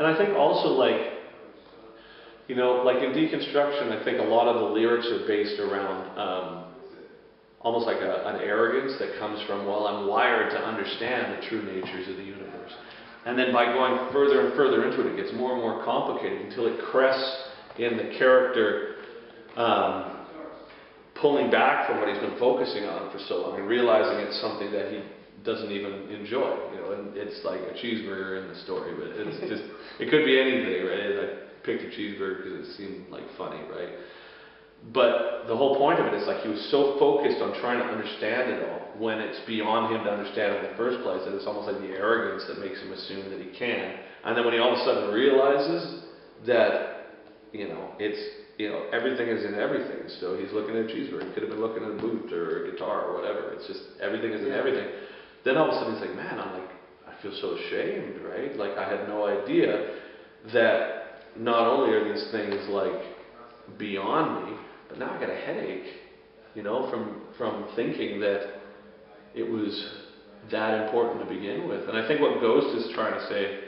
And I think also, like, you know, like in Deconstruction, I think a lot of the lyrics are based around almost like an arrogance that comes from, well, I'm wired to understand the true natures of the universe. And then by going further and further into it, it gets more and more complicated until it crests in the character pulling back from what he's been focusing on for so long and realizing it's something that he doesn't even enjoy. You know, and it's like a cheeseburger in the story, but it's just, it could be anything, right? I picked a cheeseburger because it seemed like funny, right? But the whole point of it is like he was so focused on trying to understand it all when it's beyond him to understand in the first place, that it's almost like the arrogance that makes him assume that he can. And then when he all of a sudden realizes that, you know, it's, you know, everything is in everything. So he's looking at a cheeseburger. He could have been looking at a boot or a guitar or whatever. It's just everything is in everything. Then all of a sudden he's like, man, I feel so ashamed, right? Like I had no idea that not only are these things like beyond me, but now I got a headache, you know, from thinking that it was that important to begin with. And I think what Ghost is trying to say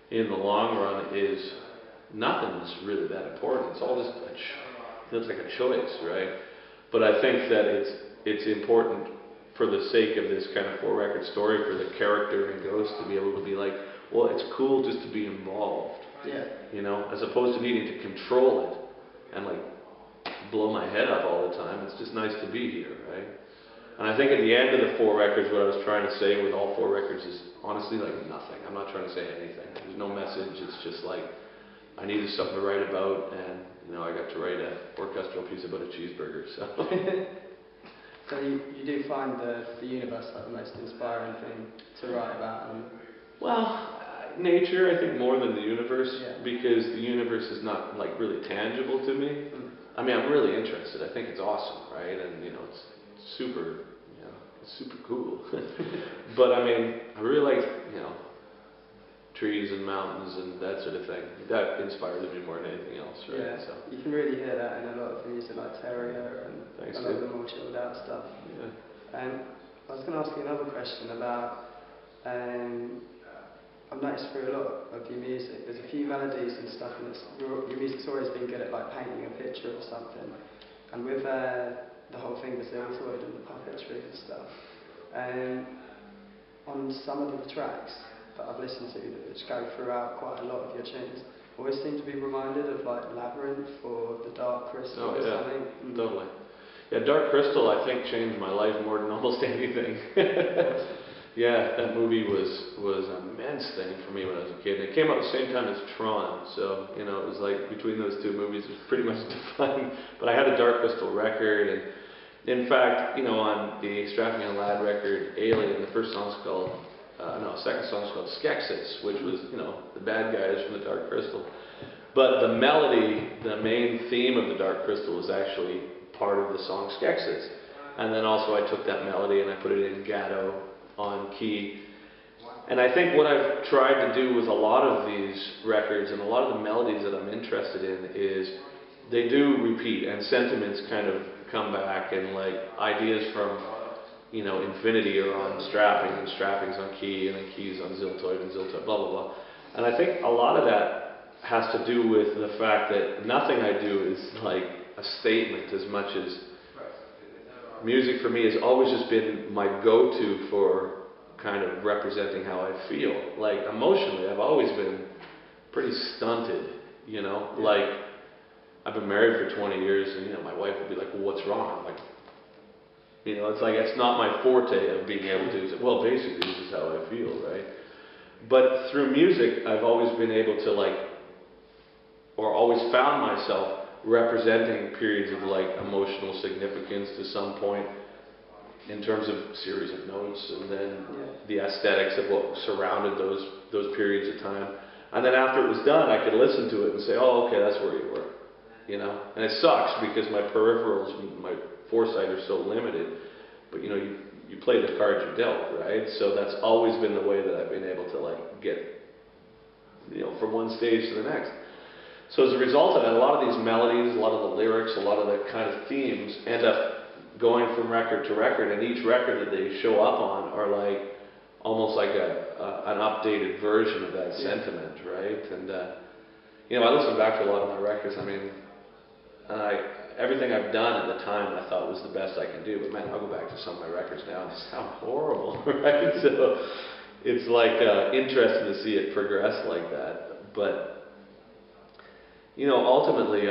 in the long run is nothing's really that important. It's all just feels like a choice, right? But I think that it's important for the sake of this kind of 4-record story for the character in Ghost to be able to be like, well, it's cool just to be involved. Yeah. You know, as opposed to needing to control it and like blow my head up all the time. It's just nice to be here, right? And I think at the end of the 4 records, what I was trying to say with all 4 records is honestly like nothing. I'm not trying to say anything. There's no message. It's just like I needed something to write about, and you know, I got to write an orchestral piece about a cheeseburger. So, so you do find the universe like the most inspiring thing to write about? Well, nature, I think, more than the universe, because the universe is not like really tangible to me. I mean, I'm really interested. I think it's awesome, right? And you know, it's super, you know, it's super cool. But I mean, I really like, you know, trees and mountains and that sort of thing. That inspires me more than anything else, right? Yeah. So You can really hear that in a lot of the music, like Terrier and a lot of the more chilled out stuff. Yeah. I was going to ask you another question about. I've noticed through a lot of your music, there's a few melodies and stuff, and your music's always been good at like painting a picture of something. And with the whole thing with Ziltoid and the puppetry and stuff, on some of the tracks that I've listened to, which go throughout quite a lot of your tunes, always seem to be reminded of like Labyrinth or The Dark Crystal or something. Totally. Yeah, Dark Crystal I think changed my life more than almost anything. Yeah, that movie was an immense thing for me when I was a kid. And it came out at the same time as Tron, so you know, it was like between those two movies it was pretty much defined. But I had a Dark Crystal record, and in fact, you know, on the Extravagant Lad record, Alien, the first song's called, second song's called Skeksis, which was, you know, the bad guys from the Dark Crystal. But the melody, the main theme of the Dark Crystal was actually part of the song Skeksis. And then also I took that melody and I put it in Gato on key. And I think what I've tried to do with a lot of these records and a lot of the melodies that I'm interested in is they do repeat and sentiments kind of come back, and like ideas from, you know, Infinity are on strapping and strapping's on key and then keys on Ziltoid and Ziltoid, blah blah blah. And I think a lot of that has to do with the fact that nothing I do is like a statement as much as music for me has always just been my go-to for kind of representing how I feel. Like emotionally, I've always been pretty stunted, you know, like I've been married for 20 years and, you know, my wife would be like, well, what's wrong? I'm like, you know, it's like, it's not my forte of being able to say, well, basically this is how I feel, right? But through music, I've always been able to like, or always found myself representing periods of like emotional significance to some point in terms of series of notes, and then the aesthetics of what surrounded those periods of time. And then after it was done, I could listen to it and say, oh, okay, that's where you were, you know. And it sucks because my peripherals, my foresight are so limited. But you know, you play the cards you're dealt, right? So that's always been the way that I've been able to like get, you know, from one stage to the next. So as a result of that, a lot of these melodies, a lot of the lyrics, a lot of the kind of themes end up going from record to record, and each record that they show up on are like almost like an updated version of that sentiment, right? And you know, I listen back to a lot of my records. I mean, everything I've done at the time I thought was the best I can do, but man, I'll go back to some of my records now and they sound horrible, right? So it's like interesting to see it progress like that. But you know, ultimately,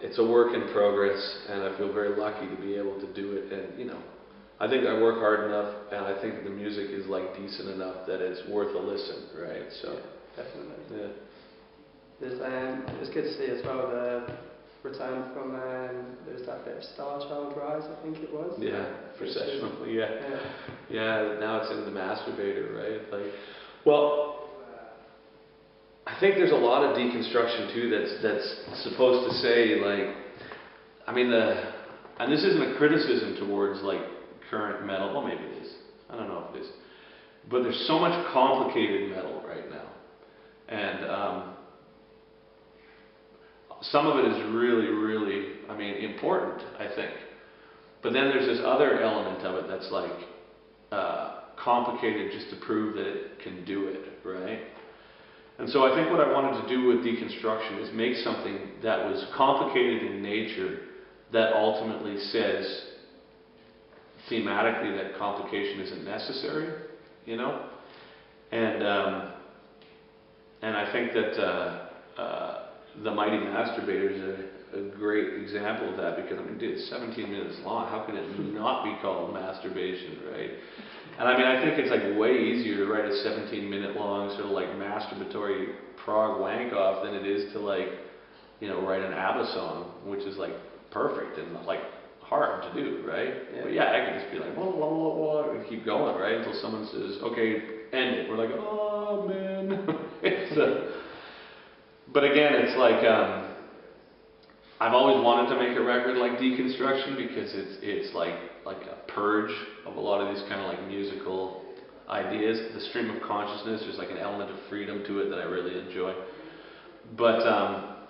it's a work in progress, and I feel very lucky to be able to do it. And you know, I think I work hard enough, and I think the music is like decent enough that it's worth a listen, right? So Definitely. yeah. It's good to see as well the return from there was that bit of Star Child Rise, I think it was. Yeah, processional. Yeah. Yeah. Yeah. Now it's in the Masturbator, right? Like, well, I think there's a lot of deconstruction too. That's supposed to say like, I mean and this isn't a criticism towards like current metal. Well, maybe it is. I don't know if it is. But there's so much complicated metal right now, and some of it is really, really, I mean, important, I think. But then there's this other element of it that's like complicated just to prove that it can do it, right? And so I think what I wanted to do with deconstruction is make something that was complicated in nature that ultimately says thematically that complication isn't necessary, you know? And I think that The Mighty Masturbator is a great example of that, because I mean, dude, it's 17 minutes long. How can it not be called masturbation, right? And I mean, I think it's like way easier to write a 17-minute long sort of like masturbatory prog wank off than it is to like, you know, write an ABBA song, which is like perfect and like hard to do, right? Yeah. But yeah, I could just be like, whoa, whoa, whoa, whoa, and keep going, right? Until someone says, okay, end it. We're like, oh man. But again, it's like, I've always wanted to make a record like Deconstruction, because it's like a purge of a lot of these kind of like musical ideas. The stream of consciousness, there's like an element of freedom to it that I really enjoy. But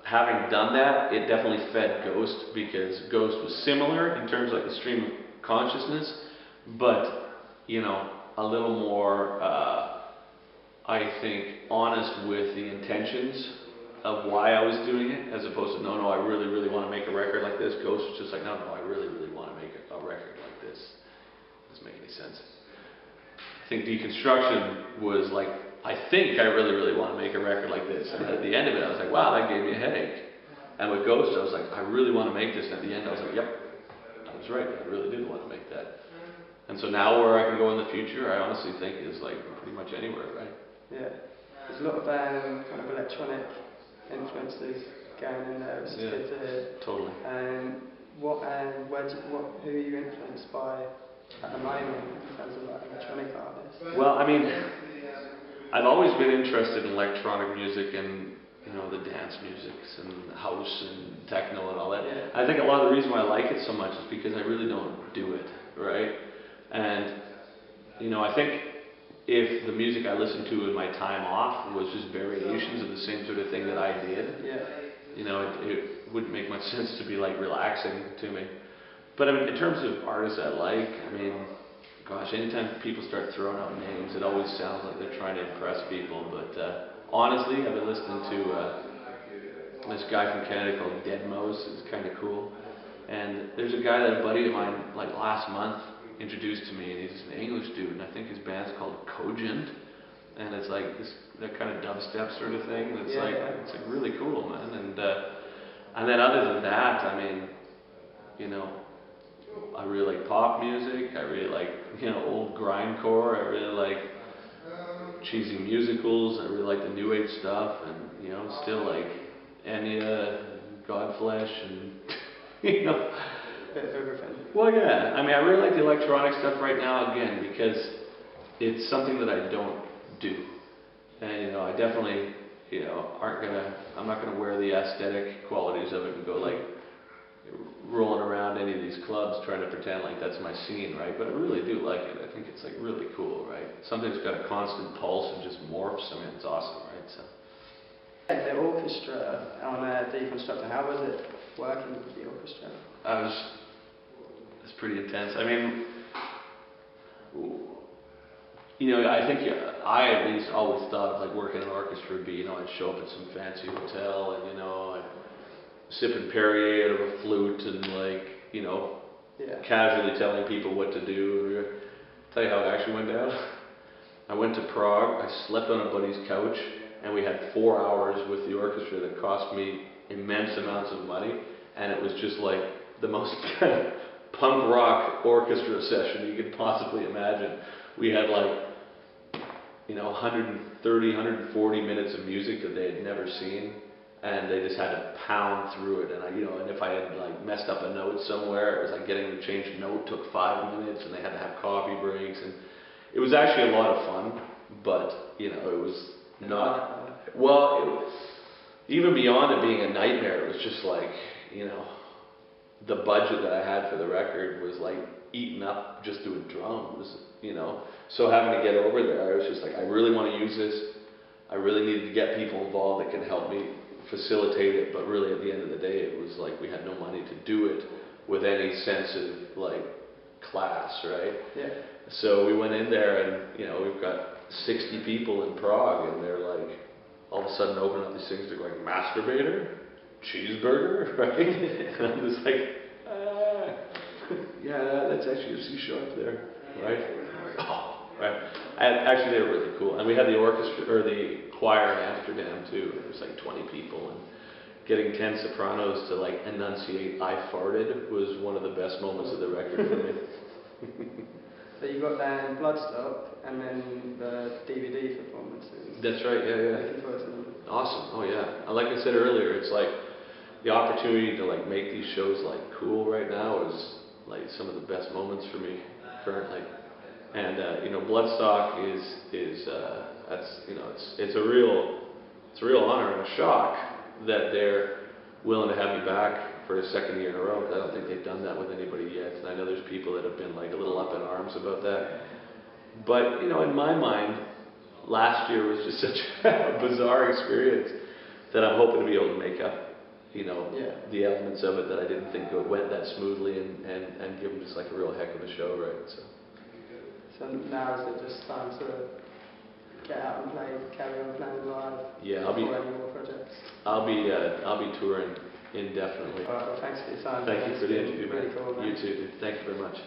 having done that, it definitely fed Ghost, because Ghost was similar in terms of like the stream of consciousness, but you know, a little more, I think, honest with the intentions of why I was doing it, as opposed to no, I really, really want to make a record like this. Ghost was just like, no, I really, really want to make a record like this. Doesn't make any sense. I think Deconstruction was like, I think I really, really want to make a record like this. And at the end of it, I was like, wow, that gave me a headache. And with Ghost, I was like, I really want to make this. And at the end, I was like, yep, I was right. I really did want to make that. And so now where I can go in the future, I honestly think is like pretty much anywhere, right? Yeah. There's a lot of kind of electronic influences going in there, which is good to hear. Totally. Who are you influenced by at the moment in terms of like electronic artists? Well, I mean, I've always been interested in electronic music and, you know, the dance musics and house and techno and all that. Yeah. I think a lot of the reason why I like it so much is because I really don't do it, right? And, you know, I think if the music I listened to in my time off was just variations of the same sort of thing that I did, you know, it wouldn't make much sense to be like relaxing to me. But I mean, in terms of artists I like, I mean, gosh, anytime people start throwing out names, it always sounds like they're trying to impress people. But honestly, I've been listening to this guy from Canada called Deadmau5. It's kind of cool. And there's a guy that a buddy of mine, like last month, introduced to me, and he's an English dude, and I think his band's called Cogent, and it's like that kind of dubstep sort of thing. And it's it's like really cool, man. And then other than that, I mean, you know, I really like pop music. I really like, you know, old grindcore. I really like cheesy musicals. I really like the new age stuff, and you know, still like Enya, Godflesh, and you know. Bit of everything. Well, yeah. I mean, I really like the electronic stuff right now, again, because it's something that I don't do. And, you know, I definitely, you know, I'm not gonna wear the aesthetic qualities of it and go like rolling around any of these clubs trying to pretend like that's my scene, right? But I really do like it. I think it's like really cool, right? Something that's got a constant pulse and just morphs. I mean, it's awesome, right? So. The orchestra on Deconstruction, how was it working with the orchestra? It's pretty intense. I mean, You know, I think I at least always thought of like working in an orchestra would be, you know, I'd show up at some fancy hotel and, you know, I'd sipping Perrier out of a flute and like, you know, Yeah. casually telling people what to do. Tell you how it actually went down. I went to Prague, I slept on a buddy's couch, and we had 4 hours with the orchestra that cost me immense amounts of money, and it was just like the most kind of punk rock orchestra session you could possibly imagine. We had like, you know, 130, 140 minutes of music that they had never seen, and they just had to pound through it. And I, you know, and if I had like messed up a note somewhere, it was like getting them to change a note took 5 minutes, and they had to have coffee breaks, and it was actually a lot of fun. But you know, it was not well. Even beyond it being a nightmare, it was just like, you know, the budget that I had for the record was like eaten up just doing drums, you know. So having to get over there, I was just like, I really want to use this. I really needed to get people involved that can help me facilitate it. But really, at the end of the day, it was like we had no money to do it with any sense of like class, right? Yeah. So we went in there, and you know, we've got 60 people in Prague, and they're like, all of a sudden open up these things, they're going, masturbator, cheeseburger, right? And I'm just like, yeah, that's actually a C sharp there, right? Oh, right. And actually, they were really cool. And we had the orchestra, or the choir in Amsterdam too. It was like 20 people, and getting 10 sopranos to like enunciate "I farted" was one of the best moments of the record for me. So you got then Bloodstock and then the DVD performances. That's right, yeah. Looking forward to them. Awesome. Oh yeah. Like I said earlier, it's like the opportunity to like make these shows like cool right now is like some of the best moments for me currently. And you know, Bloodstock is that's, you know, it's a real honor and a shock that they're willing to have me back for a second year in a row, because I don't think they've done that with anybody yet. And I know there's people that have been like a little up in arms about that. But you know, in my mind, last year was just such a bizarre experience that I'm hoping to be able to make up, you know, the elements of it that I didn't think went that smoothly, and give them just like a real heck of a show, right? So now is it just time to get out and play, carry on playing live? Yeah, any more projects? I'll be touring indefinitely. Alright, well thanks for your time. Thank you for the interview, man. Really cool, man. You too, dude. Thank you very much.